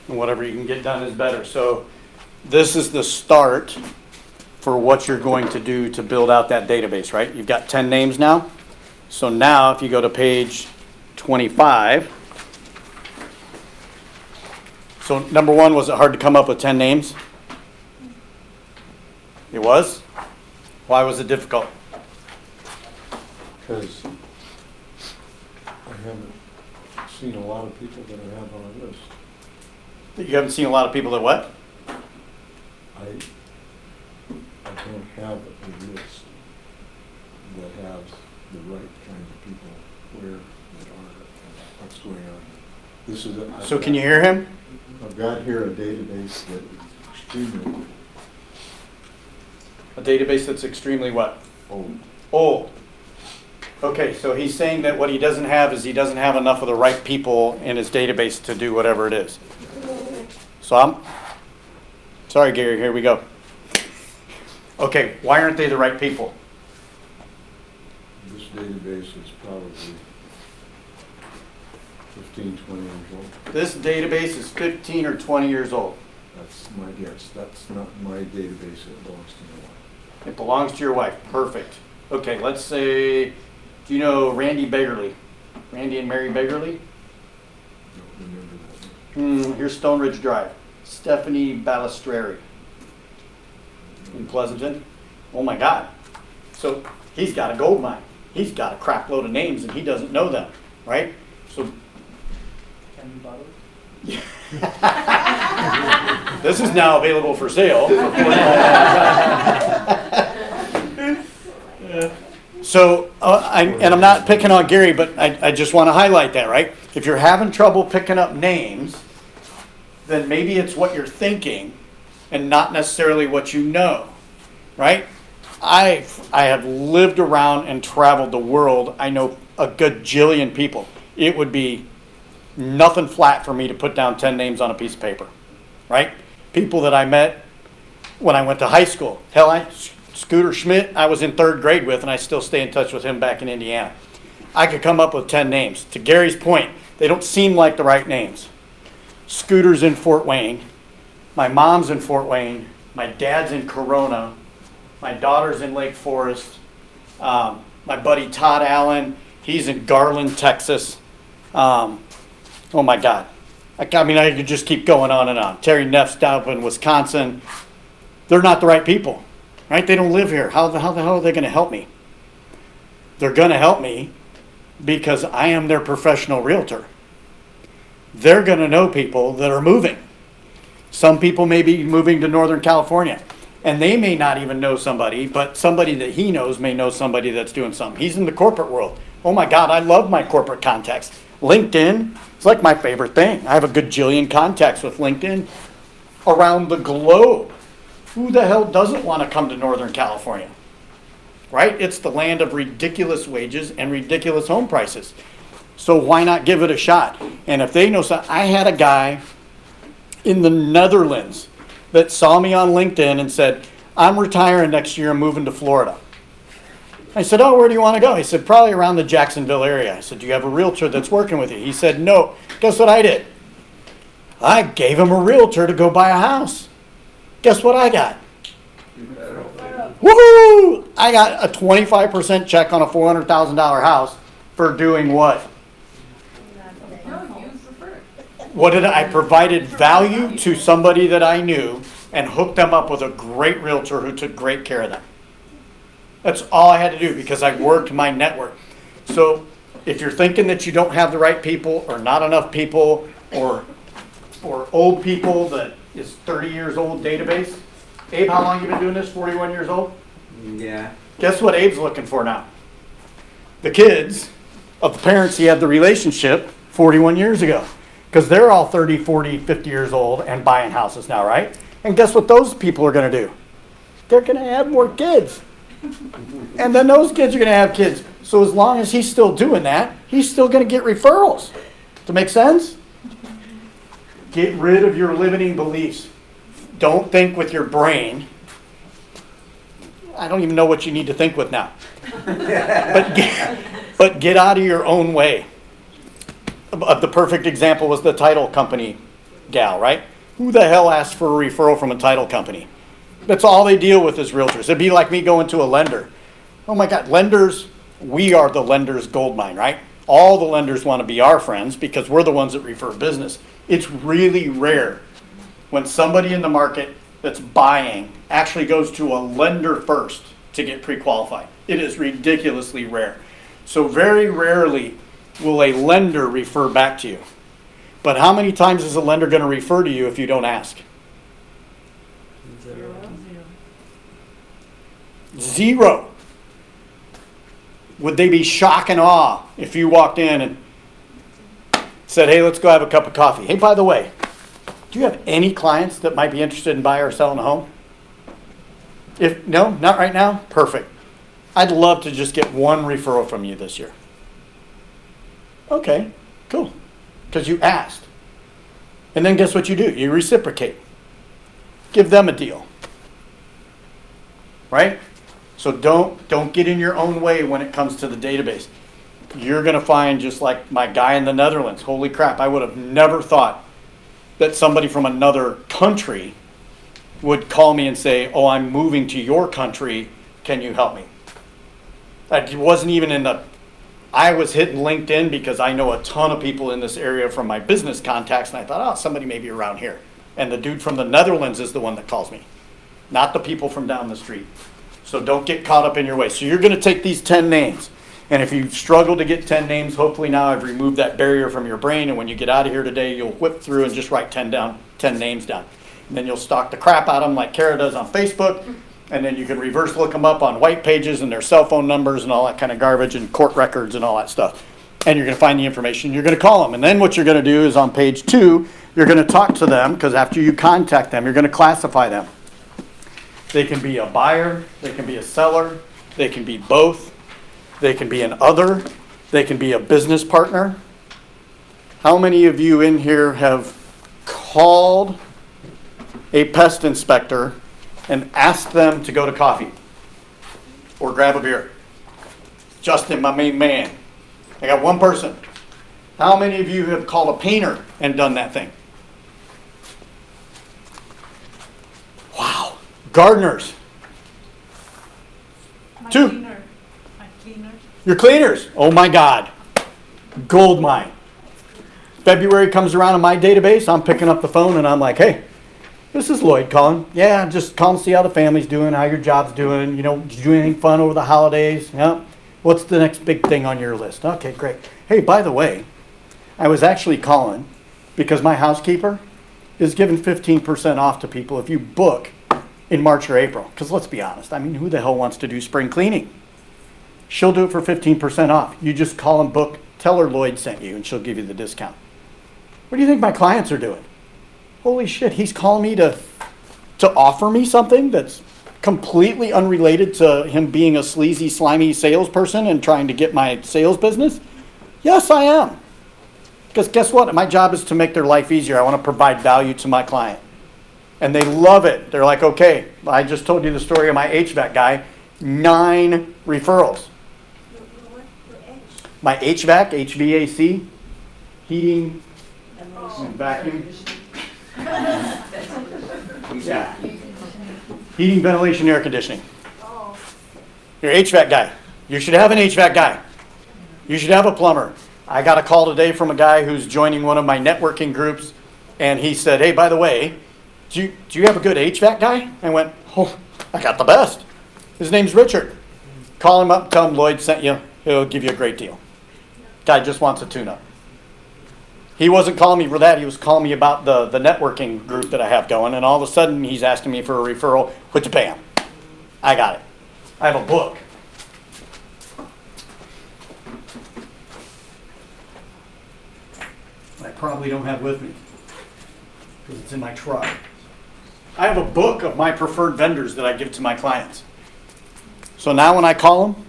And whatever you can get done is better. So this is the start for what you're going to do to build out that database, right? You've got 10 names now. So now if you go to page 25, so number one, was it hard to come up with 10 names? It was? Why was it difficult? Because I haven't seen a lot of people that I have on a list. You haven't seen a lot of people that what? I don't have a list that has the right kind of people where they are and what's going on. This is So can you hear him? I've got here a database that is extremely A database that's extremely what? old. Old. Okay, so he's saying that what he doesn't have is he doesn't have enough of the right people in his database to do whatever it is. So sorry, Gary, here we go. Okay, why aren't they the right people? This database is probably 15, 20 years old. This database is 15 or 20 years old. That's my guess. That's not my database. It belongs to my wife. It belongs to your wife. Perfect. Okay, let's say, do you know Randy Beggarly? Randy and Mary Beggarly? Don't remember that one. Here's Stone Ridge Drive. Stephanie Balistreri in Pleasanton. Oh my God. So he's got a gold mine. He's got a crap load of names and he doesn't know them, right? So this is now available for sale. So, I'm not picking on Gary, but I just want to highlight that, right? If you're having trouble picking up names, then maybe it's what you're thinking and not necessarily what you know, right? I have lived around and traveled the world. I know a gajillion people. It would be nothing flat for me to put down 10 names on a piece of paper, right? People that I met when I went to high school. Hell, Scooter Schmidt, I was in 3rd grade with, and I still stay in touch with him back in Indiana. I could come up with 10 names. To Gary's point, they don't seem like the right names. Scooter's in Fort Wayne. My mom's in Fort Wayne. My dad's in Corona. My daughter's in Lake Forest. My buddy Todd Allen, he's in Garland, Texas. Oh my God. I mean, I could just keep going on and on. Terry Neff's down in Wisconsin. They're not the right people, right? They don't live here. How the hell are they going to help me? They're going to help me because I am their professional realtor. They're going to know people that are moving. Some people may be moving to Northern California, and they may not even know somebody, but somebody that he knows may know somebody that's doing something. He's in the corporate world. Oh my God, I love my corporate contacts. LinkedIn is like my favorite thing. I have a gajillion contacts with LinkedIn around the globe. Who the hell doesn't want to come to Northern California? Right? It's the land of ridiculous wages and ridiculous home prices. So why not give it a shot? And if they know something, I had a guy in the Netherlands that saw me on LinkedIn and said, I'm retiring next year, I'm moving to Florida. I said, oh, where do you want to go? He said, probably around the Jacksonville area. I said, do you have a realtor that's working with you? He said, no. Guess what I did? I gave him a realtor to go buy a house. Guess what I got? Woohoo! I got a 25% check on a $400,000 house for doing what? What did I provided value to somebody that I knew and hooked them up with a great realtor who took great care of them. That's all I had to do because I worked my network. So if you're thinking that you don't have the right people or not enough people or old people that is 30 years old database. Abe, how long you been doing this? 41 years old? Yeah. Guess what Abe's looking for now? The kids of the parents he had the relationship 41 years ago. Because they're all 30, 40, 50 years old and buying houses now, right? And guess what those people are going to do? They're going to have more kids. And then those kids are going to have kids. So as long as he's still doing that, he's still going to get referrals. Does that make sense? Get rid of your limiting beliefs. Don't think with your brain. I don't even know what you need to think with now. But get out of your own way. The perfect example was the title company gal, right? Who the hell asks for a referral from a title company? That's all they deal with as realtors. It'd be like me going to a lender. Oh my God, lenders, we are the lender's gold mine, right? All the lenders want to be our friends because we're the ones that refer business. It's really rare when somebody in the market that's buying actually goes to a lender first to get pre-qualified. It is ridiculously rare. So very rarely will a lender refer back to you. But how many times is a lender going to refer to you if you don't ask? Zero. Would they be shock and awe if you walked in and said, hey, let's go have a cup of coffee? Hey, by the way, do you have any clients that might be interested in buying or selling a home? If no, not right now, perfect. I'd love to just get one referral from you this year. Okay, cool. Because you asked. And then guess what you do? You reciprocate. Give them a deal. Right? So don't get in your own way when it comes to the database. You're going to find, just like my guy in the Netherlands, holy crap, I would have never thought that somebody from another country would call me and say, oh, I'm moving to your country, can you help me? It wasn't even I was hitting LinkedIn because I know a ton of people in this area from my business contacts, and I thought, oh, somebody may be around here. And the dude from the Netherlands is the one that calls me, not the people from down the street. So don't get caught up in your way. So you're going to take these 10 names. And if you struggle to get 10 names, hopefully now I've removed that barrier from your brain. And when you get out of here today, you'll whip through and just write 10 names down. And then you'll stalk the crap out of them like Kara does on Facebook. And then you can reverse look them up on white pages and their cell phone numbers and all that kind of garbage and court records and all that stuff. And you're going to find the information. You're going to call them. And then what you're going to do is on page 2, you're going to talk to them, because after you contact them, you're going to classify them. They can be a buyer, they can be a seller, they can be both, they can be an other, they can be a business partner. How many of you in here have called a pest inspector and asked them to go to coffee or grab a beer? Justin, my main man. I got one person. How many of you have called a painter and done that thing? Wow. Gardeners. Two. My cleaners. Your cleaners. Oh my God. Gold mine. February comes around in my database, I'm picking up the phone and I'm like, hey, this is Lloyd calling. Yeah, just calling to see how the family's doing, how your job's doing. You know, did you do anything fun over the holidays? Yeah. What's the next big thing on your list? Okay, great. Hey, by the way, I was actually calling because my housekeeper is giving 15% off to people if you book in March or April. Because let's be honest, I mean, who the hell wants to do spring cleaning? She'll do it for 15% off. You just call and book, tell her Lloyd sent you, and she'll give you the discount. What do you think my clients are doing? Holy shit, he's calling me to offer me something that's completely unrelated to him being a sleazy, slimy salesperson and trying to get my sales business? Yes, I am. Because guess what? My job is to make their life easier. I want to provide value to my client. And they love it. They're like, okay, I just told you the story of my HVAC guy. 9 referrals. My HVAC, HVAC, heating, and vacuum. Yeah. Heating, ventilation, air conditioning. Your HVAC guy. You should have an HVAC guy. You should have a plumber. I got a call today from a guy who's joining one of my networking groups, and he said, hey, by the way, do you have a good HVAC guy? I went, oh, I got the best. His name's Richard. Call him up, tell him Lloyd sent you. He'll give you a great deal. Guy just wants a tune-up. He wasn't calling me for that. He was calling me about the networking group that I have going, and all of a sudden he's asking me for a referral. What'd you pay him? I got it. I have a book. I probably don't have with me because it's in my truck. I have a book of my preferred vendors that I give to my clients. So now when I call them,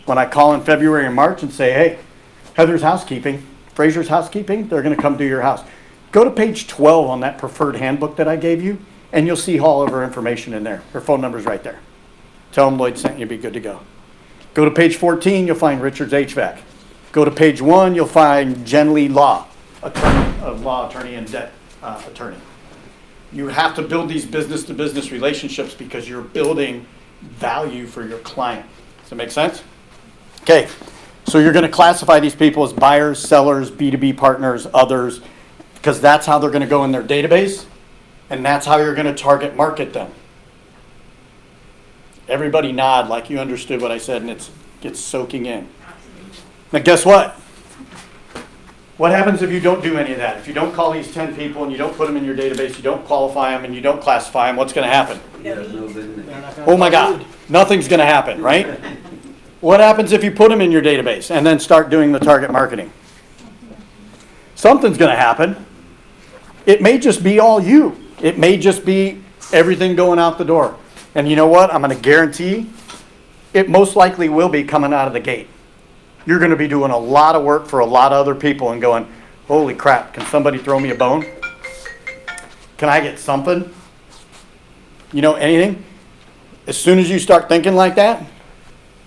when I call in February and March and say, hey, Heather's Housekeeping, Fraser's Housekeeping, they're going to come to your house. Go to page 12 on that preferred handbook that I gave you, and you'll see all of her information in there. Her phone number's right there. Tell them Lloyd sent you, be good to go. Go to page 14, you'll find Richard's HVAC. Go to page 1, you'll find Jen Lee Law, law attorney and debt attorney. You have to build these business-to-business relationships because you're building value for your client. Does that make sense? Okay, so you're going to classify these people as buyers, sellers, B2B partners, others, because that's how they're going to go in their database, and that's how you're going to target market them. Everybody nod like you understood what I said, and it's soaking in. Now guess what? What happens if you don't do any of that? If you don't call these 10 people and you don't put them in your database, you don't qualify them, and you don't classify them, what's going to happen? Oh my God, nothing's going to happen, right? What happens if you put them in your database and then start doing the target marketing? Something's going to happen. It may just be all you. It may just be everything going out the door. And you know what? I'm going to guarantee it most likely will be coming out of the gate. You're going to be doing a lot of work for a lot of other people and going, holy crap, can somebody throw me a bone? Can I get something? You know, anything? As soon as you start thinking like that,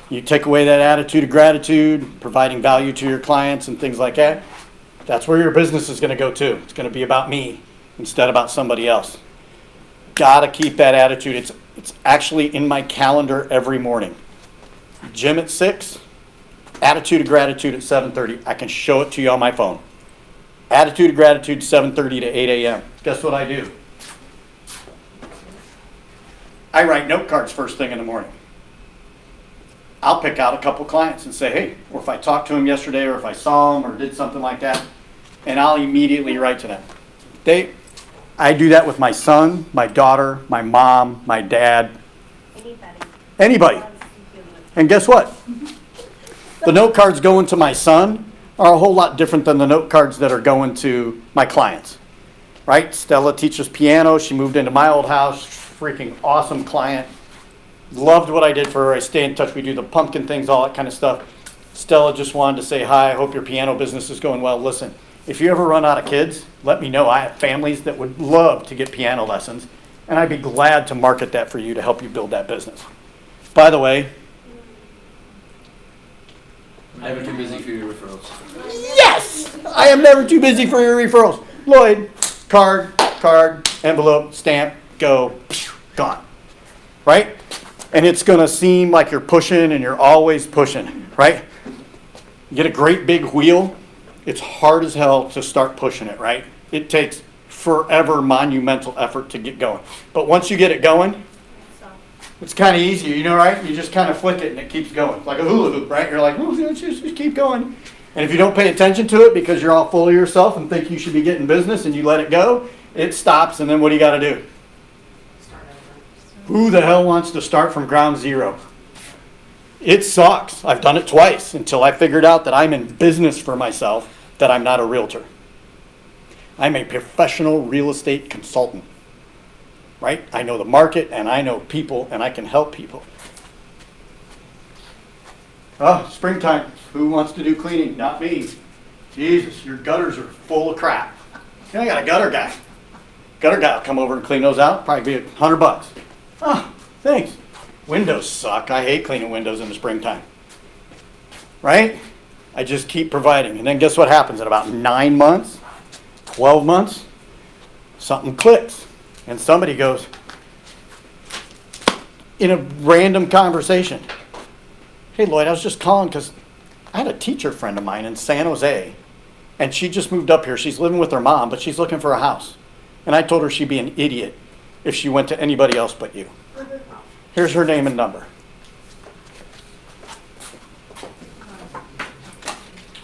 you take away that attitude of gratitude, providing value to your clients and things like that, that's where your business is going to go to. It's going to be about me instead about somebody else. Got to keep that attitude. It's actually in my calendar every morning. Gym at 6, attitude of gratitude at 7:30. I can show it to you on my phone. Attitude of gratitude 7:30 to 8 a.m. Guess what I do? I write note cards first thing in the morning. I'll pick out a couple clients and say, hey, or if I talked to them yesterday or if I saw them or did something like that, and I'll immediately write to them. I do that with my son, my daughter, my mom, my dad, anybody. And guess what? The note cards going to my son are a whole lot different than the note cards that are going to my clients, right? Stella teaches piano. She moved into my old house. Freaking awesome client. Loved what I did for her. I stay in touch. We do the pumpkin things, all that kind of stuff. Stella just wanted to say hi. I hope your piano business is going well. Listen, if you ever run out of kids, let me know. I have families that would love to get piano lessons, and I'd be glad to market that for you to help you build that business. By the way, Never too busy for your referrals. yes! I am never too busy for your referrals. Lloyd, card, envelope, stamp, go, gone. Right? And it's going to seem like you're pushing and you're always pushing, right? You get a great big wheel, it's hard as hell to start pushing it, right? It takes forever monumental effort to get going. But once you get it going, it's kind of easy, you know, right? You just kind of flick it and it keeps going. Like a hula hoop, right? You're like, oh, just keep going. And if you don't pay attention to it because you're all full of yourself and think you should be getting business and you let it go, it stops, and then what do you got to do? Who the hell wants to start from ground zero? It sucks. I've done it twice until I figured out that I'm in business for myself, that I'm not a realtor. I'm a professional real estate consultant, right? I know the market and I know people and I can help people. Oh, springtime. Who wants to do cleaning? Not me. Jesus, your gutters are full of crap. You know, I got a gutter guy. Gutter guy will come over and clean those out. Probably be $100. Oh, thanks. Windows suck. I hate cleaning windows in the springtime. Right? I just keep providing. And then guess what happens? In about 9 months, 12 months, something clicks. And somebody goes, in a random conversation, hey, Lloyd, I was just calling because I had a teacher friend of mine in San Jose, and she just moved up here. She's living with her mom, but she's looking for a house. And I told her she'd be an idiot if she went to anybody else but you. Here's her name and number.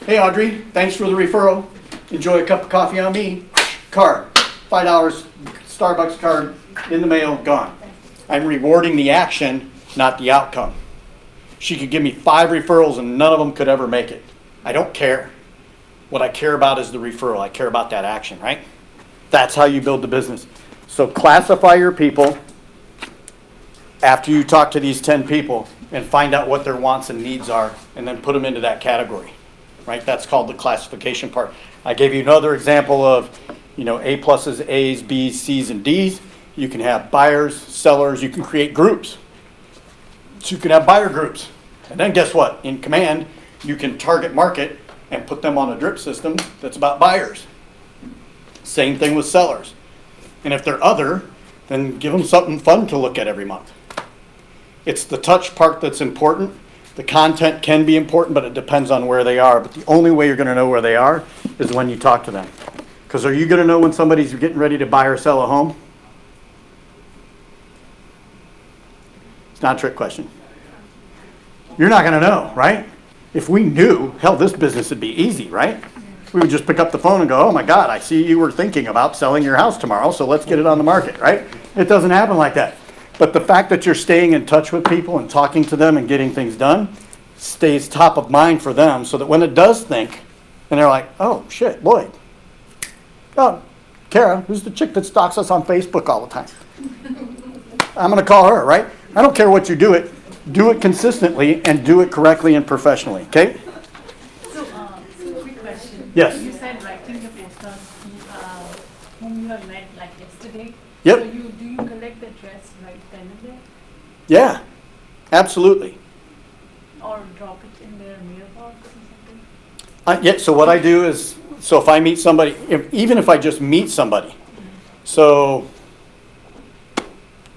Hey, Audrey, thanks for the referral. Enjoy a cup of coffee on me. Card, $5, Starbucks card, in the mail, gone. I'm rewarding the action, not the outcome. She could give me 5 referrals and none of them could ever make it. I don't care. What I care about is the referral. I care about that action, right? That's how you build the business. So classify your people after you talk to these 10 people and find out what their wants and needs are, and then put them into that category, right? That's called the classification part. I gave you another example of, you know, A pluses, A's, B's, C's, and D's. You can have buyers, sellers. You can create groups. So you can have buyer groups. And then guess what? In Command, you can target market and put them on a drip system that's about buyers. Same thing with sellers. And if they're other, then give them something fun to look at every month. It's the touch part that's important. The content can be important, but it depends on where they are. But the only way you're going to know where they are is when you talk to them. Because are you going to know when somebody's getting ready to buy or sell a home? It's not a trick question. You're not going to know, right? If we knew, hell, this business would be easy, right? We would just pick up the phone and go, oh my God, I see you were thinking about selling your house tomorrow, so let's get it on the market, right? It doesn't happen like that. But the fact that you're staying in touch with people and talking to them and getting things done stays top of mind for them, so that when it does think, and they're like, oh shit, Lloyd. Oh, Kara, who's the chick that stalks us on Facebook all the time? I'm going to call her, right? I don't care what you do it consistently and do it correctly and professionally, okay? So, quick question. Yes. You said writing the posters whom you have met like yesterday. Yep. So do you collect the address right then and there? Yeah, absolutely. Or drop it in their mailbox or something? Yeah, so what I do is, so if I meet somebody, even if I just meet somebody, so,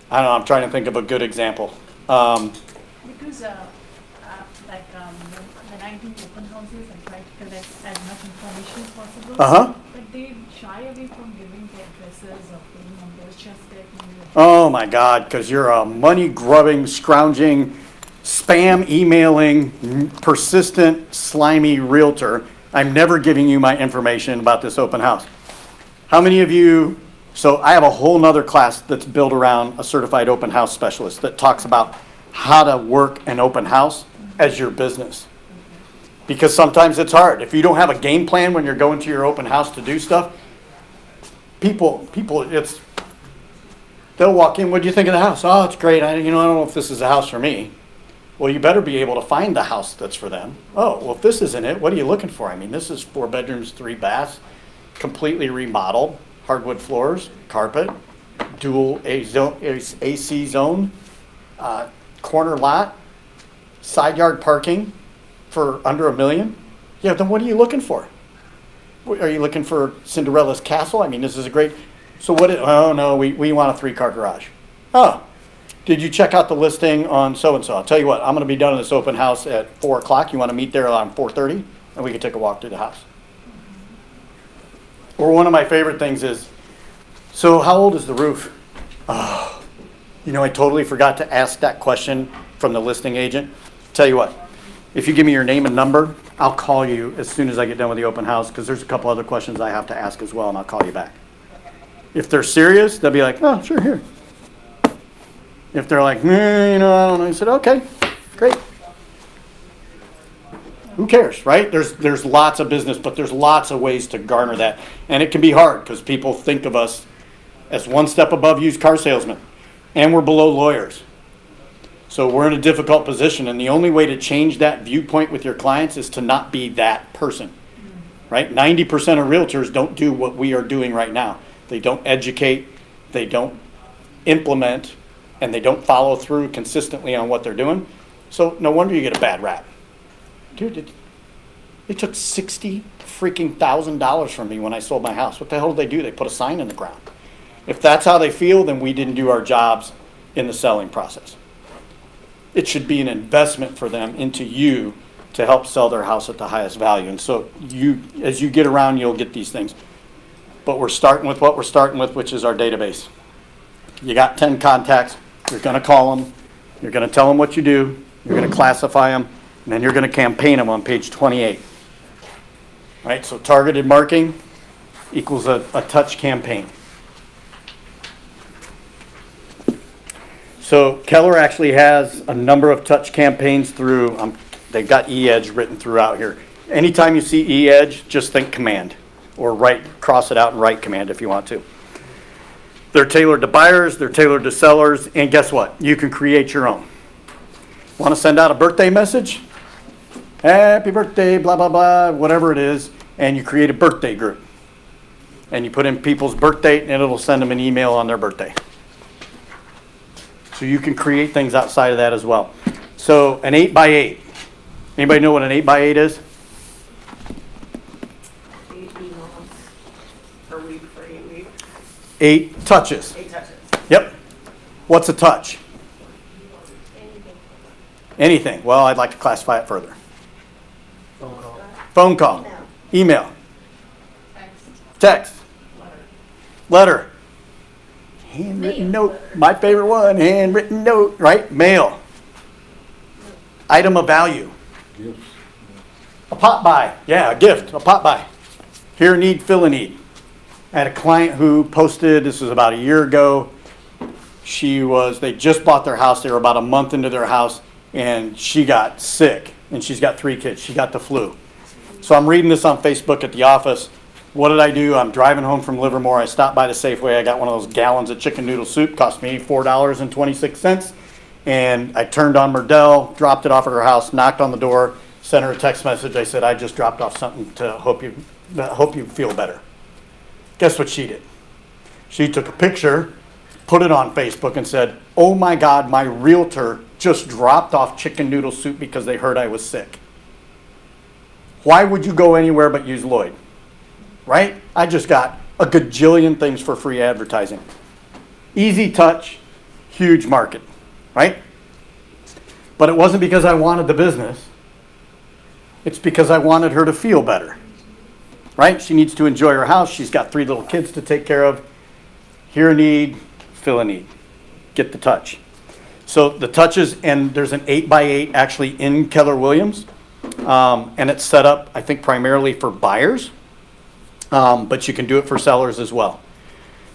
I don't know, I'm trying to think of a good example. Because when I do open houses, I try to collect as much information as possible. Uh-huh. But they shy away from giving the addresses or phone numbers, just their email. Oh my God, because you're a money-grubbing, scrounging, spam-emailing, persistent, slimy realtor. I'm never giving you my information about this open house. How many of you, so I have a whole nother class that's built around a certified open house specialist that talks about how to work an open house as your business. Because sometimes it's hard. If you don't have a game plan when you're going to your open house to do stuff, people, they'll walk in, what do you think of the house? Oh, it's great. I don't know if this is a house for me. Well, you better be able to find the house that's for them. Oh, well, if this isn't it, what are you looking for? I mean, this is 4 bedrooms, 3 baths, completely remodeled, hardwood floors, carpet, dual AC zone, corner lot, side yard parking for under $1 million. Yeah, then what are you looking for? Are you looking for Cinderella's castle? I mean, this is a great, so what, oh no, we want a 3-car garage. Oh, did you check out the listing on so-and-so? I'll tell you what, I'm going to be done in this open house at 4 o'clock. You want to meet there around 4:30? And we can take a walk through the house. Or one of my favorite things is, so how old is the roof? Oh, I totally forgot to ask that question from the listing agent. Tell you what, if you give me your name and number, I'll call you as soon as I get done with the open house, because there's a couple other questions I have to ask as well, and I'll call you back. If they're serious, they'll be like, oh, sure, here. If they're like, I don't know, I said, okay, great. Who cares, right? There's lots of business, but there's lots of ways to garner that. And it can be hard because people think of us as one step above used car salesmen, and we're below lawyers. So we're in a difficult position, and the only way to change that viewpoint with your clients is to not be that person, right? 90% of realtors don't do what we are doing right now. They don't educate, they don't implement, and they don't follow through consistently on what they're doing. So no wonder you get a bad rap. Dude, they took $60,000 from me when I sold my house. What the hell did they do? They put a sign in the ground. If that's how they feel, then we didn't do our jobs in the selling process. It should be an investment for them into you to help sell their house at the highest value. And so as you get around, you'll get these things. But we're starting with what we're starting with, which is our database. You got 10 contacts. You're going to call them. You're going to tell them what you do. You're going to classify them. And then you're going to campaign them on page 28. Right? So targeted marketing equals a touch campaign. So Keller actually has a number of touch campaigns through, they've got E-Edge written throughout here. Anytime you see E-Edge, just think command. Or cross it out and write command if you want to. They're tailored to buyers, they're tailored to sellers, and guess what? You can create your own. Want to send out a birthday message? Happy birthday, blah, blah, blah, whatever it is, and you create a birthday group. And you put in people's birth date, and it'll send them an email on their birthday. So you can create things outside of that as well. So an 8x8. Anybody know what an 8x8 is? 8 emails per week for 8 8 touches. 8 touches. Yep. What's a touch? Anything. Well, I'd like to classify it further. Phone call. Email. Text. Letter. Handwritten note. My favorite one. Handwritten note. Right? Mail. Item of value. Gifts. A pop by. Yeah, a gift. A pop by. Hear a need, fill a need. I had a client who posted, this was about a year ago. They just bought their house. They were about a month into their house and she got sick. And she's got 3 kids. She got the flu. So I'm reading this on Facebook at the office. What did I do? I'm driving home from Livermore. I stopped by the Safeway. I got one of those gallons of chicken noodle soup. Cost me $4.26. And I turned on Merdell, dropped it off at her house, knocked on the door, sent her a text message. I said, I just dropped off something to hope you feel better. Guess what she did? She took a picture, put it on Facebook and said, oh my God, my realtor just dropped off chicken noodle soup because they heard I was sick. Why would you go anywhere but use Lloyd? Right? I just got a gajillion things for free advertising. Easy touch, huge market, right? But it wasn't because I wanted the business. It's because I wanted her to feel better, right? She needs to enjoy her house. She's got 3 little kids to take care of. Hear a need, fill a need. Get the touch. So the touches, and there's an 8x8 actually in Keller Williams. And it's set up, I think, primarily for buyers. But you can do it for sellers as well.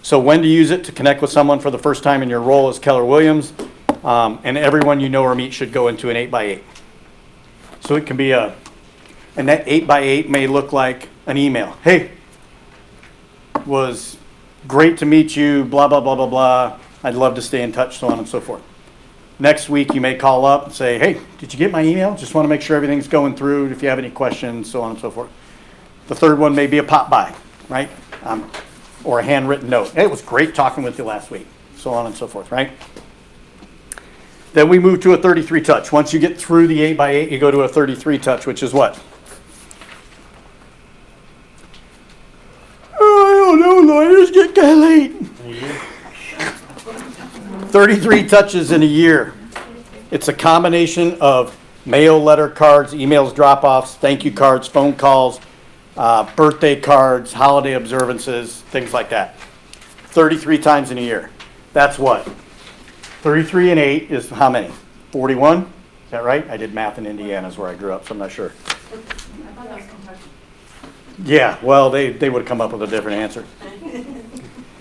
So when to use it to connect with someone for the first time in your role as Keller Williams. And everyone you know or meet should go into an 8x8. So it can be and that 8x8 may look like an email. Hey, was great to meet you, blah, blah, blah, blah, blah. I'd love to stay in touch, so on and so forth. Next week, you may call up and say, hey, did you get my email? Just want to make sure everything's going through. If you have any questions, so on and so forth. The third one may be a pop by, right? Or a handwritten note. Hey, it was great talking with you last week, so on and so forth, right? Then we move to a 33 touch. Once you get through the 8x8, you go to a 33 touch, which is what? Oh, I don't know, lawyers get kind of late. 33 touches in a year. It's a combination of mail, letter, cards, emails, drop-offs, thank you cards, phone calls, birthday cards, holiday observances, things like that. 33 times in a year. That's what? 33 and 8 is how many? 41? Is that right? I did math in Indiana is where I grew up, so I'm not sure. I thought that was Kentucky. Yeah, well, they would have come up with a different answer.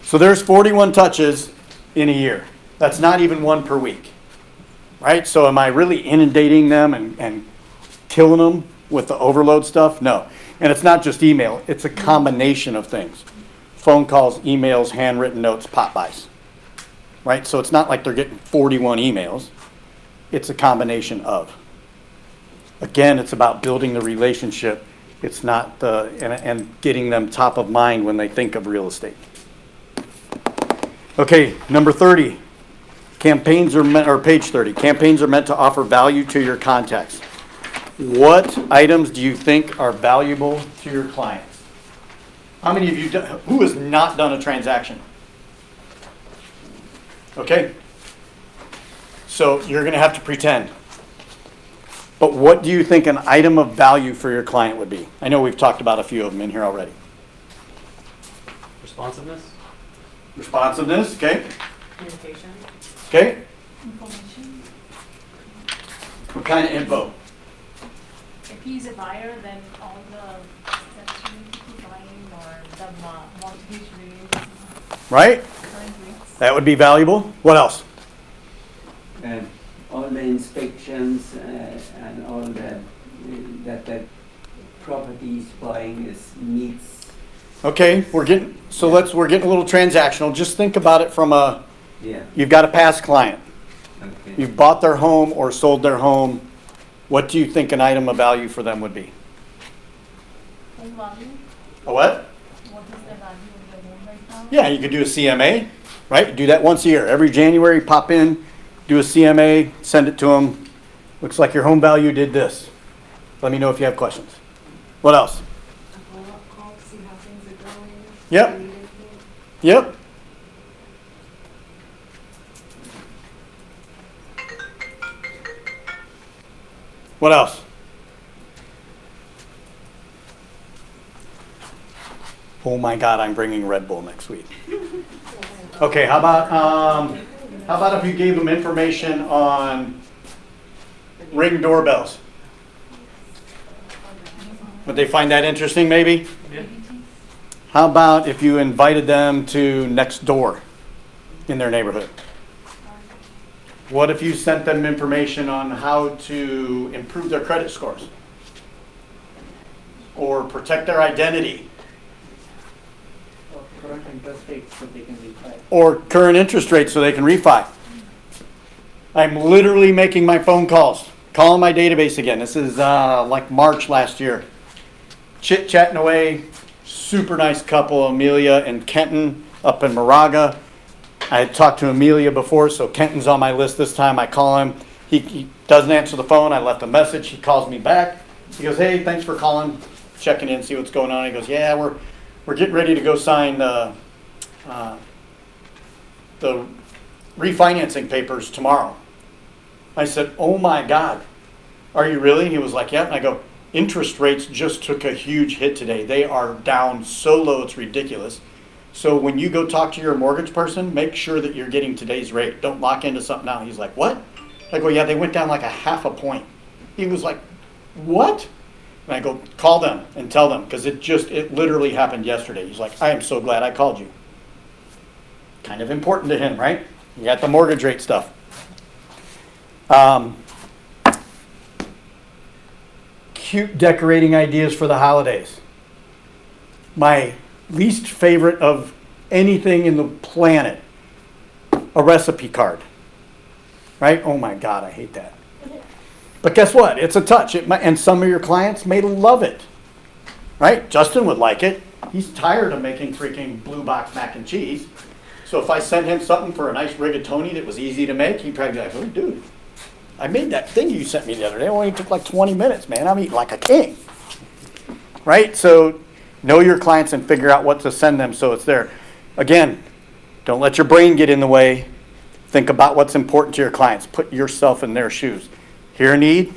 So there's 41 touches in a year. That's not even one per week, right? So am I really inundating them and killing them with the overload stuff? No. And it's not just email. It's a combination of things. Phone calls, emails, handwritten notes, pop-bys, right? So it's not like they're getting 41 emails. It's a combination of. Again, it's about building the relationship. It's not and getting them top of mind when they think of real estate. Okay, number 30. Campaigns are meant, or page 30. Campaigns are meant to offer value to your contacts. What items do you think are valuable to your clients? How many of you, who has not done a transaction? Okay. So you're going to have to pretend. But what do you think an item of value for your client would be? I know we've talked about a few of them in here already. Responsiveness? Responsiveness, okay. Communication. Okay. Information. What kind of info? If he's a buyer, then all the steps you need to keep buying or the mortgage rates, Right? current rates. That would be valuable. What else? All the inspections and all that properties buying meets. Okay, we're getting a little transactional. Just think about it from you've got a past client. Okay. You've bought their home or sold their home. What do you think an item of value for them would be? Home value, A what? what is the value of the home right now? Yeah, you could do a CMA, right? Do that once a year. Every January, pop in, do a CMA, send it to them. Looks like your home value did this. Let me know if you have questions. What else? A follow-up call to see how things are going. Yep. Yep. What else? Oh my God, I'm bringing Red Bull next week. Okay, how about if you gave them information on Ring doorbells? Would they find that interesting, maybe? How about if you invited them to Nextdoor in their neighborhood? What if you sent them information on how to improve their credit scores? Or protect their identity? Or current interest rates so they can refi. Or current interest rates so they can refi? I'm literally making my phone calls, calling my database again. This is like March last year. Chit-chatting away, super nice couple, Amelia and Kenton up in Moraga. I had talked to Amelia before, so Kenton's on my list this time. I call him. He doesn't answer the phone. I left a message. He calls me back. He goes, hey, thanks for calling, checking in, see what's going on. He goes, yeah, we're getting ready to go sign the refinancing papers tomorrow. I said, oh my God, are you really? He was like, yeah. And I go, interest rates just took a huge hit today. They are down so low, it's ridiculous. So when you go talk to your mortgage person, make sure that you're getting today's rate. Don't lock into something now. He's like, what? I go, yeah, they went down like a half a point. He was like, what? And I go, call them and tell them, because it literally happened yesterday. He's like, I am so glad I called you. Kind of important to him, right? You got the mortgage rate stuff. Cute decorating ideas for the holidays. My least favorite of anything in the planet, a recipe card. Right? Oh my God, I hate that. But guess what? It's a touch. And some of your clients may love it. Right? Justin would like it. He's tired of making freaking blue box mac and cheese. So if I sent him something for a nice rigatoni that was easy to make, he'd probably be like, oh dude, I made that thing you sent me the other day. It only took like 20 minutes, man. I'm eating like a king. Right? So know your clients and figure out what to send them so it's there. Again, don't let your brain get in the way. Think about what's important to your clients. Put yourself in their shoes. Hear a need,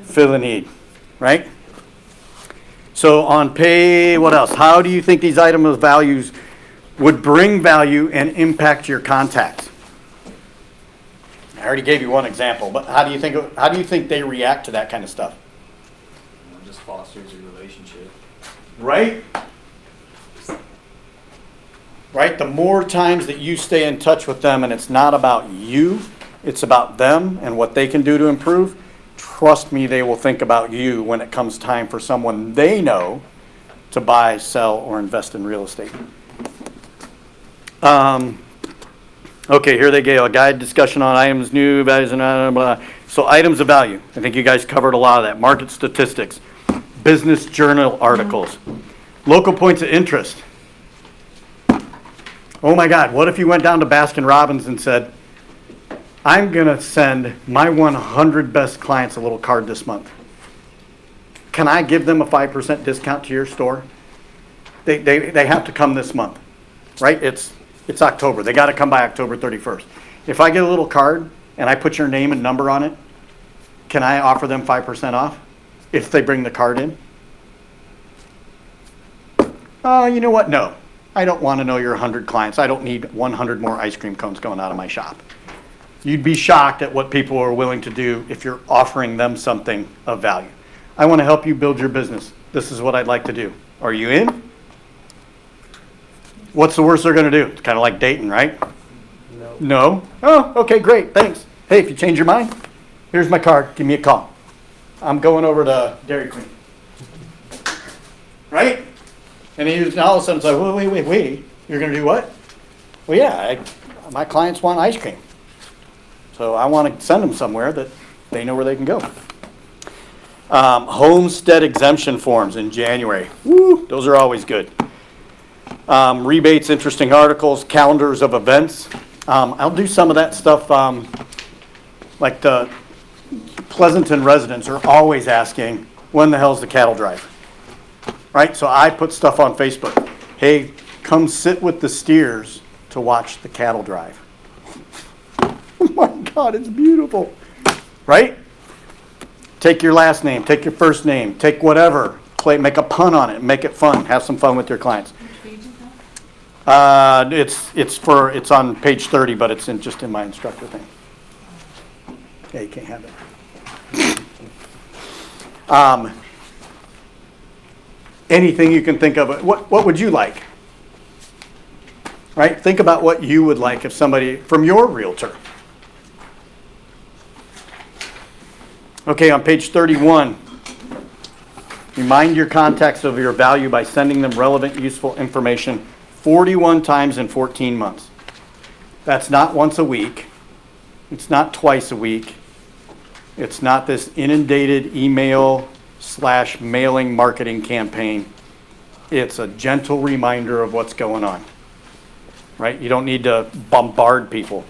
fill a need. Right? So on pay, what else? How do you think these items of values would bring value and impact your contacts? I already gave you one example, but how do you think they react to that kind of stuff? It just fosters a relationship. Right? Right? The more times that you stay in touch with them and it's not about you, it's about them and what they can do to improve, trust me, they will think about you when it comes time for someone they know to buy, sell, or invest in real estate. Okay, here they go. A guide discussion on items, new values, and blah, blah, blah. So items of value. I think you guys covered a lot of that. Market statistics, business journal articles, local points of interest. Oh my God, what if you went down to Baskin Robbins and said, I'm going to send my 100 best clients a little card this month. Can I give them a 5% discount to your store? They have to come this month, right? It's October. They got to come by October 31st. If I get a little card and I put your name and number on it, can I offer them 5% off if they bring the card in? You know what? No. I don't want to know your 100 clients. I don't need 100 more ice cream cones going out of my shop. You'd be shocked at what people are willing to do if you're offering them something of value. I want to help you build your business. This is what I'd like to do. Are you in? What's the worst they're going to do? It's kind of like dating, right? No. Oh, okay, great, thanks. Hey, if you change your mind, here's my card. Give me a call. I'm going over to Dairy Queen. Right? And all of a sudden it's like, wait. You're going to do what? Well, yeah, my clients want ice cream. So I want to send them somewhere that they know where they can go. Homestead exemption forms in January. Woo, those are always good. Rebates, interesting articles, calendars of events. I'll do some of that stuff. Like the Pleasanton residents are always asking, when the hell's the cattle drive? Right? So I put stuff on Facebook. Hey, come sit with the steers to watch the cattle drive. Oh my God, it's beautiful. Right? Take your last name, take your first name, take whatever, make a pun on it, make it fun, have some fun with your clients. Which page is that? It's on page 30, but it's just in my instructor thing. Yeah, you can't have it. Anything you can think of. What would you like? Right? Think about what you would like if somebody from your realtor. Okay, on page 31, remind your contacts of your value by sending them relevant, useful information 41 times in 14 months. That's not once a week. It's not twice a week. It's not this inundated email/mailing marketing campaign. It's a gentle reminder of what's going on, right? You don't need to bombard people.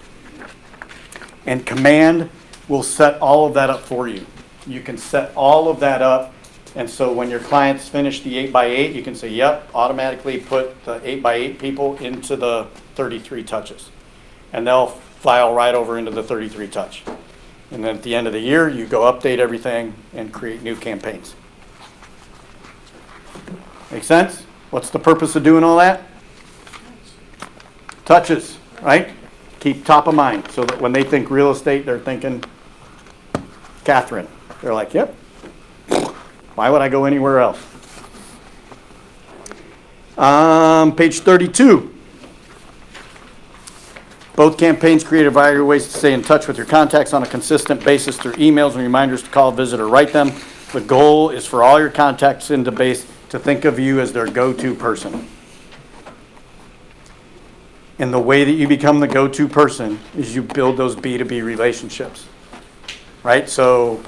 And Command will set all of that up for you. You can set all of that up, and so when your clients finish the 8x8, you can say, yep, automatically put the 8x8 people into the 33 touches. And they'll file right over into the 33 touch. And then at the end of the year, you go update everything and create new campaigns. Make sense? What's the purpose of doing all that? Touches, right? Keep top of mind so that when they think real estate, they're thinking Catherine. They're like, yep. Why would I go anywhere else? Page 32. Both campaigns create a variety of ways to stay in touch with your contacts on a consistent basis through emails and reminders to call, visit, or write them. The goal is for all your contacts in the base to think of you as their go-to person. And the way that you become the go-to person is you build those B2B relationships, right? So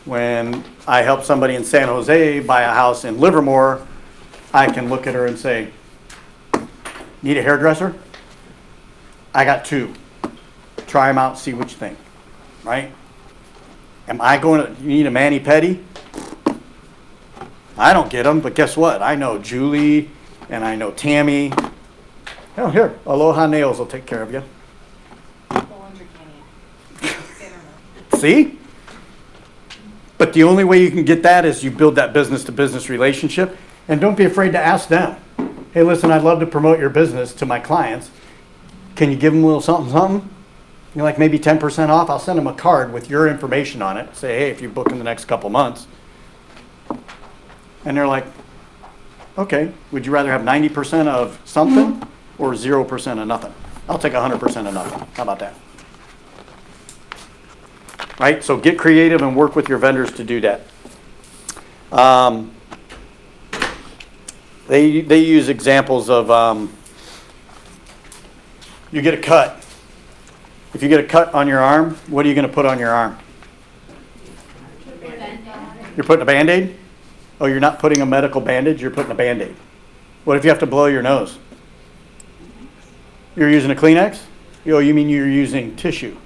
when I help somebody in San Jose buy a house in Livermore, I can look at her and say, need a hairdresser? I got 2. Try them out, see what you think, right? Am I going to, you need a mani-pedi? I don't get them, but guess what? I know Julie and I know Tammy. Oh, here, Aloha Nails will take care of you. See? But the only way you can get that is you build that business-to-business relationship, and don't be afraid to ask them. Hey, listen, I'd love to promote your business to my clients. Can you give them a little something, something? You're like maybe 10% off. I'll send them a card with your information on it. Say, hey, if you book in the next couple months. And they're like, okay, would you rather have 90% of something or 0% of nothing? I'll take 100% of nothing. How about that? Right? So get creative and work with your vendors to do that. They use examples of you get a cut. If you get a cut on your arm, what are you going to put on your arm? You're putting a Band-Aid? Oh, you're not putting a medical bandage, you're putting a Band-Aid. What if you have to blow your nose? You're using a Kleenex? Oh, you mean you're using tissue.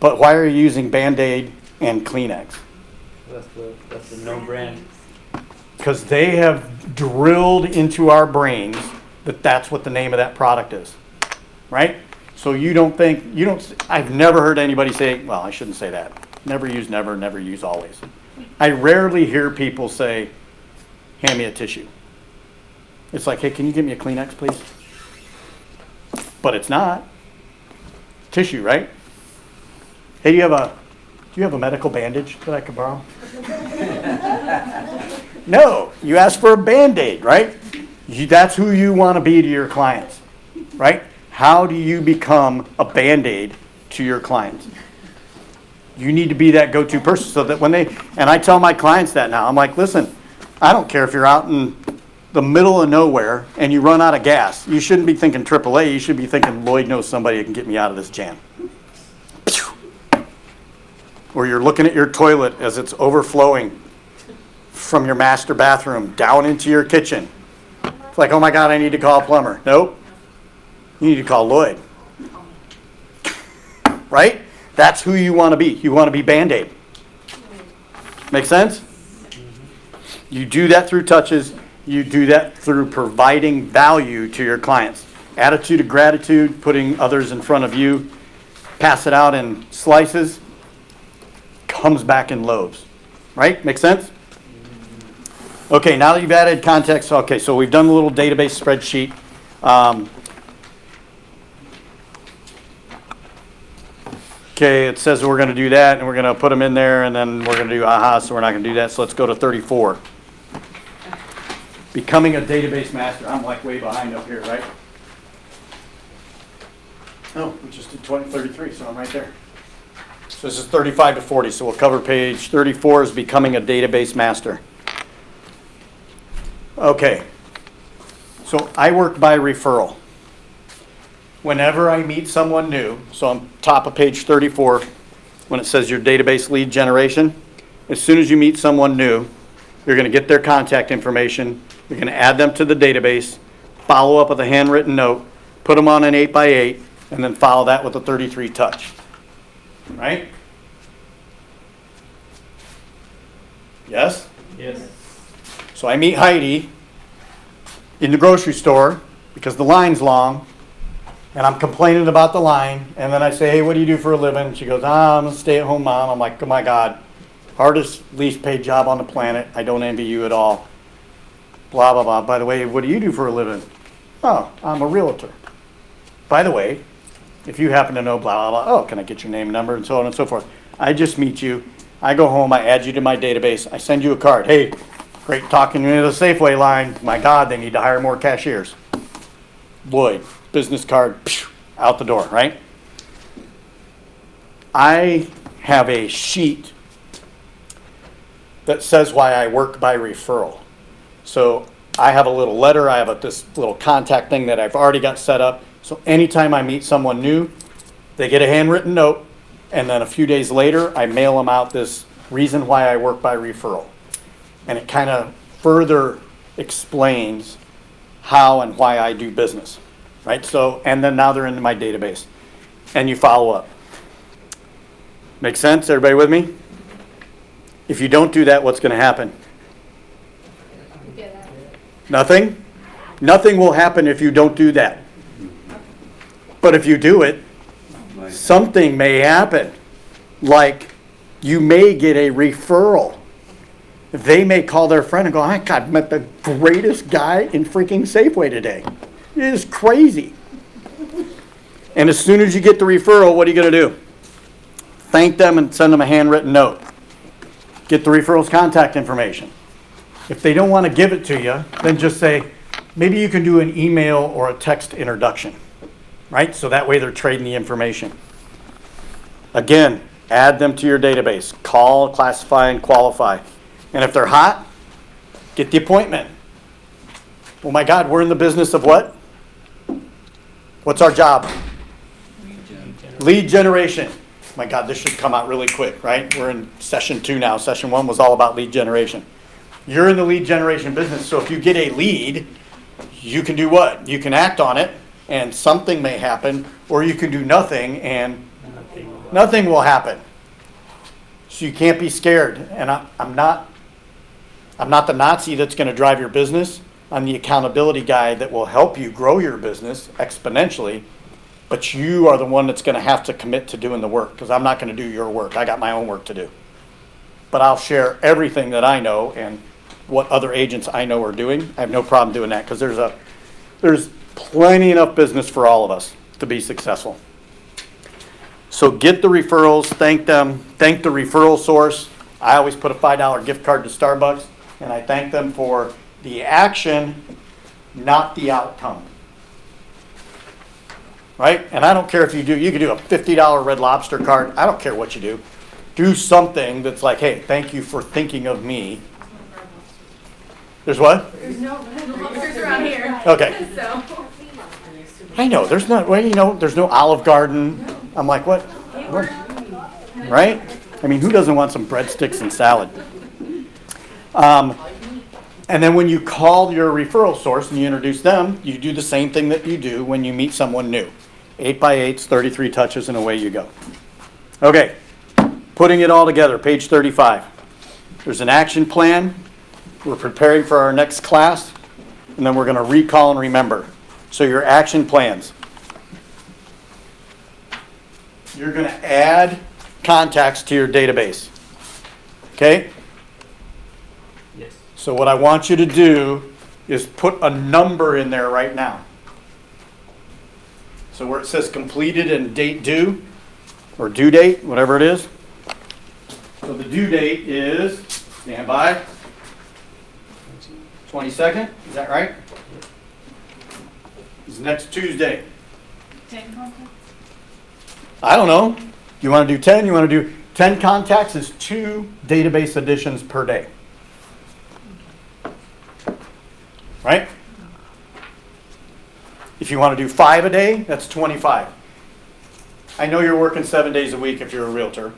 But why are you using Band-Aid and Kleenex? That's the no brand. Because they have drilled into our brains that that's what the name of that product is, right? So I've never heard anybody say, well, I shouldn't say that. Never use never, never use always. I rarely hear people say, hand me a tissue. It's like, hey, can you give me a Kleenex, please? But it's not. Tissue, right? Hey, do you have a medical bandage that I could borrow? No, you asked for a Band-Aid, right? That's who you want to be to your clients, right? How do you become a Band-Aid to your clients? You need to be that go-to person so that and I tell my clients that now. I'm like, listen, I don't care if you're out in the middle of nowhere and you run out of gas. You shouldn't be thinking AAA. You should be thinking Lloyd knows somebody that can get me out of this jam. Or you're looking at your toilet as it's overflowing from your master bathroom down into your kitchen. It's like, oh my God, I need to call a plumber. Nope. You need to call Lloyd. Right? That's who you want to be. You want to be Band-Aid. Make sense? You do that through touches. You do that through providing value to your clients. Attitude of gratitude, putting others in front of you. Pass it out in slices. comes back in loaves. Right? Make sense? Okay, now that you've added context, okay, so we've done the little database spreadsheet. Okay, it says we're going to do that, and we're going to put them in there, and then we're going to do AHA, so we're not going to do that. So let's go to 34. Becoming a database master. I'm like way behind up here, right? Oh, we just did 33, so I'm right there. So this is 35 to 40, so we'll cover page 34 is becoming a database master. Okay, so I work by referral. Whenever I meet someone new, so on top of page 34, when it says your database lead generation, as soon as you meet someone new, you're going to get their contact information, you're going to add them to the database, follow up with a handwritten note, put them on an 8x8, and then follow that with a 33 touch. Right? Yes? Yes. So I meet Heidi in the grocery store because the line's long, and I'm complaining about the line, and then I say, hey, what do you do for a living? She goes, I'm a stay-at-home mom. I'm like, oh my God, hardest, least paid job on the planet. I don't envy you at all. Blah, blah, blah. By the way, what do you do for a living? Oh, I'm a realtor. By the way, if you happen to know blah, blah, blah, oh, can I get your name, number, and so on and so forth. I just meet you. I go home. I add you to my database. I send you a card. Hey, great talking to you to the Safeway line. My God, they need to hire more cashiers. Lloyd, business card, out the door, right? I have a sheet that says why I work by referral. So I have a little letter. I have this little contact thing that I've already got set up. So anytime I meet someone new, they get a handwritten note, and then a few days later, I mail them out this reason why I work by referral. And it kind of further explains how and why I do business, right? So, and then now they're in my database, and you follow up. Make sense? Everybody with me? If you don't do that, what's going to happen? Nothing? Nothing will happen if you don't do that. But if you do it, something may happen. Like you may get a referral. They may call their friend and go, I God, met the greatest guy in freaking Safeway today. It is crazy. And as soon as you get the referral, what are you going to do? Thank them and send them a handwritten note. Get the referral's contact information. If they don't want to give it to you, then just say, maybe you can do an email or a text introduction, right? So that way they're trading the information. Again, add them to your database. Call, classify, and qualify. And if they're hot, get the appointment. Oh my God, we're in the business of what? What's our job? Lead generation. My God, this should come out really quick, right? We're in session 2 now. Session 1 was all about lead generation. You're in the lead generation business, so if you get a lead, you can do what? You can act on it, and something may happen, or you can do nothing, and nothing will happen. So you can't be scared. And I'm not the Nazi that's going to drive your business. I'm the accountability guy that will help you grow your business exponentially, but you are the one that's going to have to commit to doing the work, because I'm not going to do your work. I got my own work to do. But I'll share everything that I know and what other agents I know are doing. I have no problem doing that, because there's plenty enough business for all of us to be successful. So get the referrals, thank them, thank the referral source. I always put a $5 gift card to Starbucks, and I thank them for the action, not the outcome. Right? And I don't care if you can do a $50 Red Lobster card. I don't care what you do. Do something that's like, hey, thank you for thinking of me. There's what? There's no lobsters around here. Okay. So. I know, there's not, well, there's no Olive Garden. I'm like, what? Right? I mean, who doesn't want some breadsticks and salad? And then when you call your referral source and you introduce them, you do the same thing that you do when you meet someone new. 8x8s, 33 touches, and away you go. Okay, putting it all together, page 35. There's an action plan. We're preparing for our next class, and then we're going to recall and remember. So your action plans. You're going to add contacts to your database. Okay? Yes. So what I want you to do is put a number in there right now. So where it says completed and date due, or due date, whatever it is. So the due date is, stand by, 22nd, is that right? It's next Tuesday. 10 contacts? I don't know. You want to do 10? You want to do 10 contacts is 2 database additions per day. Right? If you want to do 5 a day, that's 25. I know you're working 7 days a week if you're a realtor,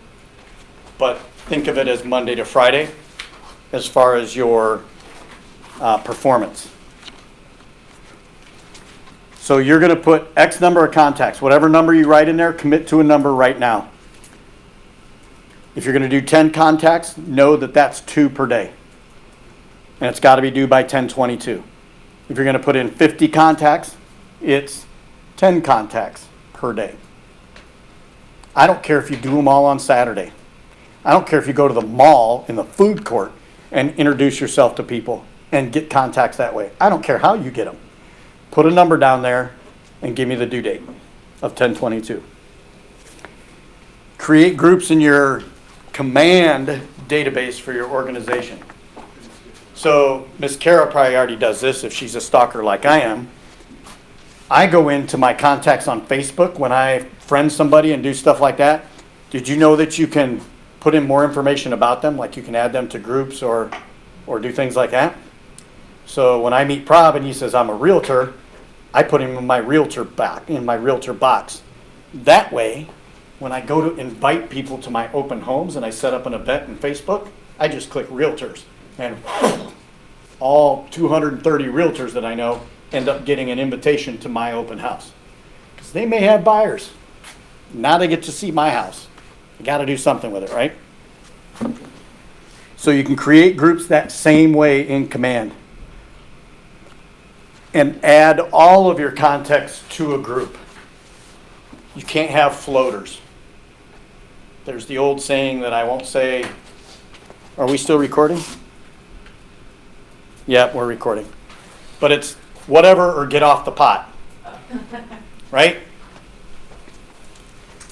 but think of it as Monday to Friday as far as your performance. So you're going to put X number of contacts. Whatever number you write in there, commit to a number right now. If you're going to do 10 contacts, know that that's 2 per day. And it's got to be due by 10/22. If you're going to put in 50 contacts, it's 10 contacts per day. I don't care if you do them all on Saturday. I don't care if you go to the mall in the food court and introduce yourself to people and get contacts that way. I don't care how you get them. Put a number down there and give me the due date of 10/22. Create groups in your command database for your organization. So Miss Kara probably already does this if she's a stalker like I am. I go into my contacts on Facebook when I friend somebody and do stuff like that. Did you know that you can put in more information about them? Like you can add them to groups or do things like that? So when I meet Prob and he says I'm a realtor, I put him in my realtor box. That way, when I go to invite people to my open homes and I set up an event in Facebook, I just click realtors. And all 230 realtors that I know end up getting an invitation to my open house. Because they may have buyers. Now they get to see my house. You got to do something with it, right? So you can create groups that same way in command. And add all of your contacts to a group. You can't have floaters. There's the old saying that I won't say. Are we still recording? Yeah, we're recording. But it's whatever or get off the pot. Right?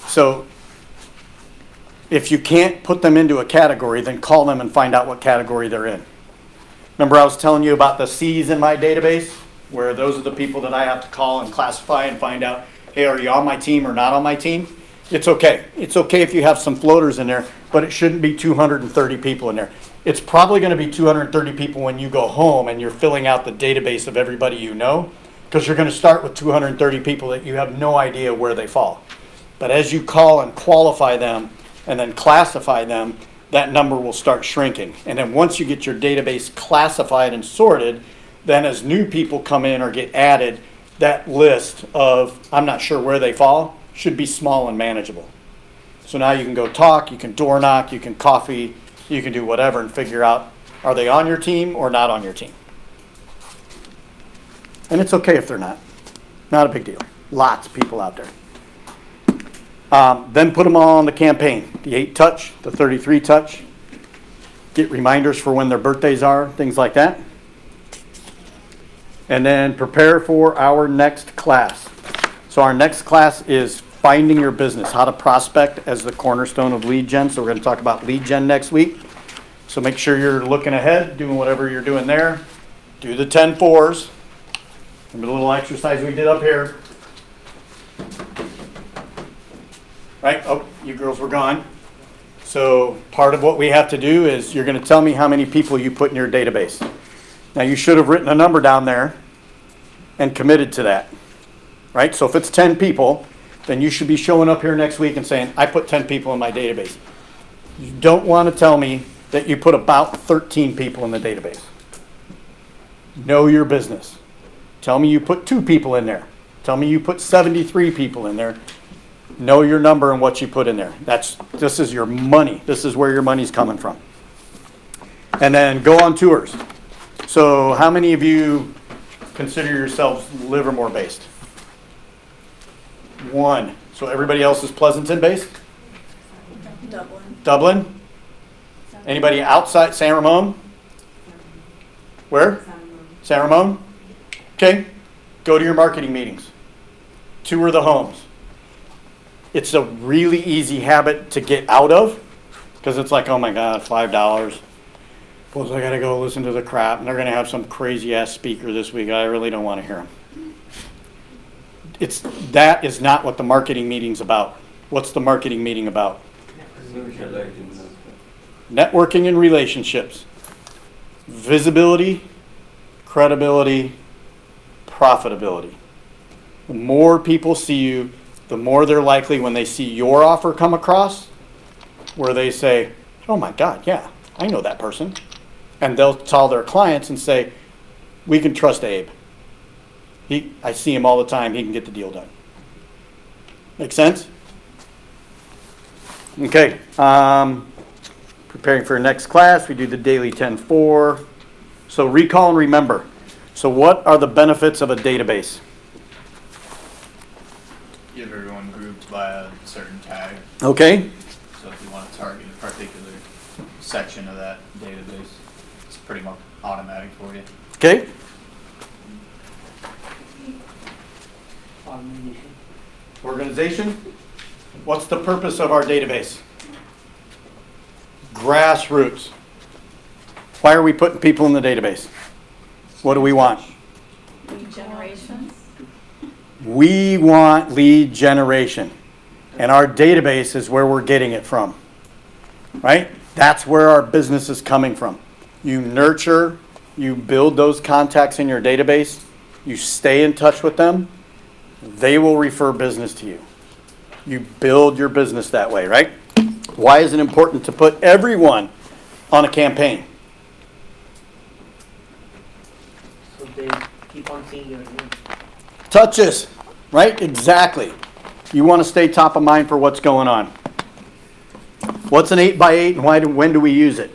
So if you can't put them into a category, then call them and find out what category they're in. Remember I was telling you about the C's in my database? Where those are the people that I have to call and classify and find out, hey, are you on my team or not on my team? It's okay. It's okay if you have some floaters in there, but it shouldn't be 230 people in there. It's probably going to be 230 people when you go home and you're filling out the database of everybody you know, because you're going to start with 230 people that you have no idea where they fall. But as you call and qualify them and then classify them, that number will start shrinking. And then once you get your database classified and sorted, then as new people come in or get added, that list of, I'm not sure where they fall, should be small and manageable. So now you can go talk, you can door knock, you can coffee, you can do whatever and figure out, are they on your team or not on your team? And it's okay if they're not. Not a big deal. Lots of people out there. Then put them all on the campaign. The 8 touch, the 33 touch. Get reminders for when their birthdays are, things like that. And then prepare for our next class. So our next class is finding your business, how to prospect as the cornerstone of lead gen. So we're going to talk about lead gen next week. So make sure you're looking ahead, doing whatever you're doing there. Do the 10 fours. Remember the little exercise we did up here? Right? Oh, you girls were gone. So part of what we have to do is you're going to tell me how many people you put in your database. Now you should have written a number down there and committed to that, right? So if it's 10 people, then you should be showing up here next week and saying, I put 10 people in my database. You don't want to tell me that you put about 13 people in the database. Know your business. Tell me you put 2 people in there. Tell me you put 73 people in there. Know your number and what you put in there. This is your money. This is where your money's coming from. And then go on tours. So how many of you consider yourselves Livermore based? 1. So everybody else is Pleasanton based? Dublin. Dublin? Anybody outside San Ramon? Where? San Ramon? Okay. Go to your marketing meetings. Tour the homes. It's a really easy habit to get out of because it's like, oh my God, $5. Plus I got to go listen to the crap and they're going to have some crazy ass speaker this week. I really don't want to hear him. That is not what the marketing meeting's about. What's the marketing meeting about? Networking and relationships. Visibility, credibility, profitability. The more people see you, the more they're likely when they see your offer come across, where they say, oh my God, yeah, I know that person. And they'll tell their clients and say, we can trust Abe. I see him all the time, he can get the deal done. Make sense? Okay, preparing for our next class, we do the daily 10-4. So recall and remember. So what are the benefits of a database? Give everyone grouped by a certain tag. Okay, So if you want to target a particular section of that database, it's pretty much automatic for you. okay, Organization. organization. What's the purpose of our database? Grassroots. Why are we putting people in the database? What do we want? Lead generation. We want lead generation. And our database is where we're getting it from. Right? That's where our business is coming from. You nurture, you build those contacts in your database, you stay in touch with them, they will refer business to you. You build your business that way, right? Why is it important to put everyone on a campaign? So they keep on seeing your name. Touches, right? Exactly. You want to stay top of mind for what's going on. What's an 8x8 and when do we use it?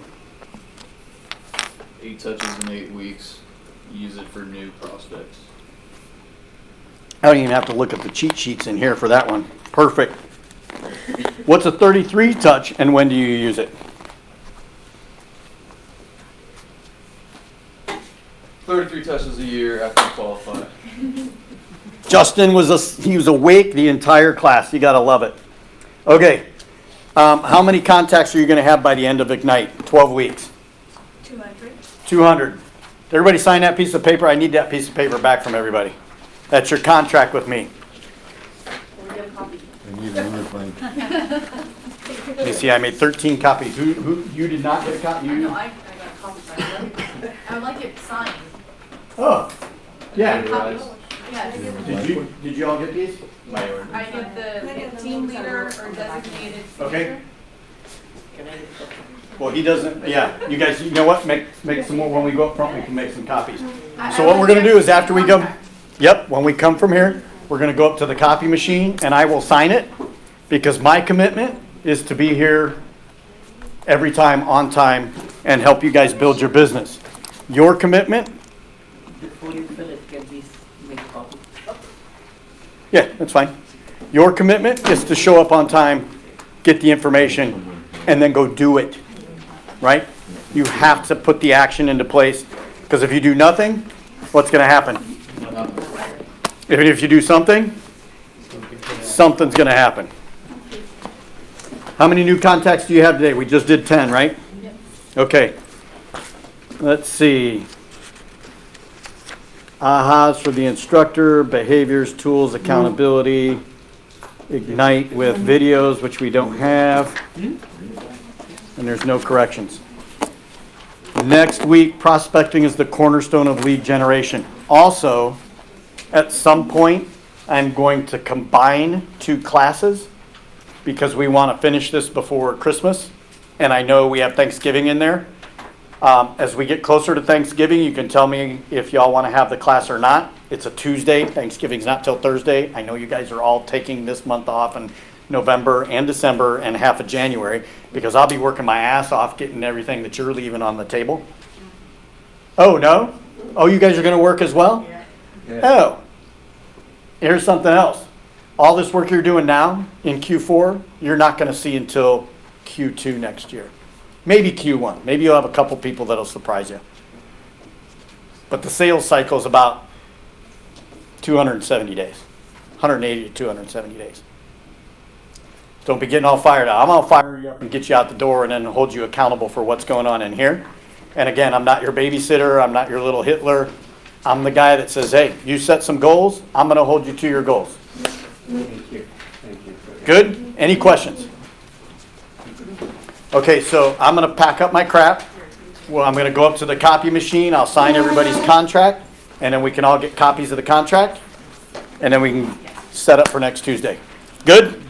8 touches in 8 weeks. Use it for new prospects. I don't even have to look at the cheat sheets in here for that one. Perfect. What's a 33 touch and when do you use it? 33 touches a year after you qualify. Justin he was awake the entire class. You gotta love it. Okay. How many contacts are you gonna have by the end of Ignite? 12 weeks. 200. 200. Did everybody sign that piece of paper? I need that piece of paper back from everybody. That's your contract with me. We'll get a copy. I need another thing. You see, I made 13 copies. Who you did not get a copy? I know, I got a copy signed. I would like it signed. Oh, yeah. Copies. Yes. Did you all get these? My order. I get the team leader or designated Okay. signature. Can I get a copy? Well, he doesn't. Yeah, you guys. You know what? Make some more when we go up front. We can make some copies. I So what would we're gonna get do is after we come. contract. Yep. When we come from here, we're gonna go up to the copy machine and I will sign it because my commitment is to be here every time on time and help you guys build your business. Your commitment. Before you fill it, can please make a copy? Yeah, that's fine. Your commitment is to show up on time, get the information, and then go do it, right? You have to put the action into place, because if you do nothing, what's going to happen? If you do something, something's going to happen. How many new contacts do you have today? We just did 10, right? Okay. Let's see. Ahas for the instructor, behaviors, tools, accountability, Ignite with videos, which we don't have, and there's no corrections. Next week, prospecting is the cornerstone of lead generation. Also, at some point, I'm going to combine 2 classes because we want to finish this before Christmas, and I know we have Thanksgiving in there. As we get closer to Thanksgiving, you can tell me if y'all want to have the class or not. It's a Tuesday. Thanksgiving's not till Thursday. I know you guys are all taking this month off in November and December and half of January because I'll be working my ass off getting everything that you're leaving on the table. Oh, no? Oh, you guys are going to work as well? Oh. Here's something else. All this work you're doing now in Q4, you're not going to see until Q2 next year. maybe Q1. Maybe you'll have a couple people that'll surprise you. But the sales cycle is about 270 days, 180 to 270 days. Don't be getting all fired up. I'm gonna fire you up and get you out the door and then hold you accountable for what's going on in here. And again, I'm not your babysitter. I'm not your little Hitler. I'm the guy that says, hey, you set some goals. I'm gonna hold you to your goals. Thank you. Thank you. Good? Any questions? Okay, so I'm gonna pack up my crap. Well, I'm gonna go up to the copy machine. I'll sign everybody's contract, and then we can all get copies of the contract, and then we can set up for next Tuesday. Good?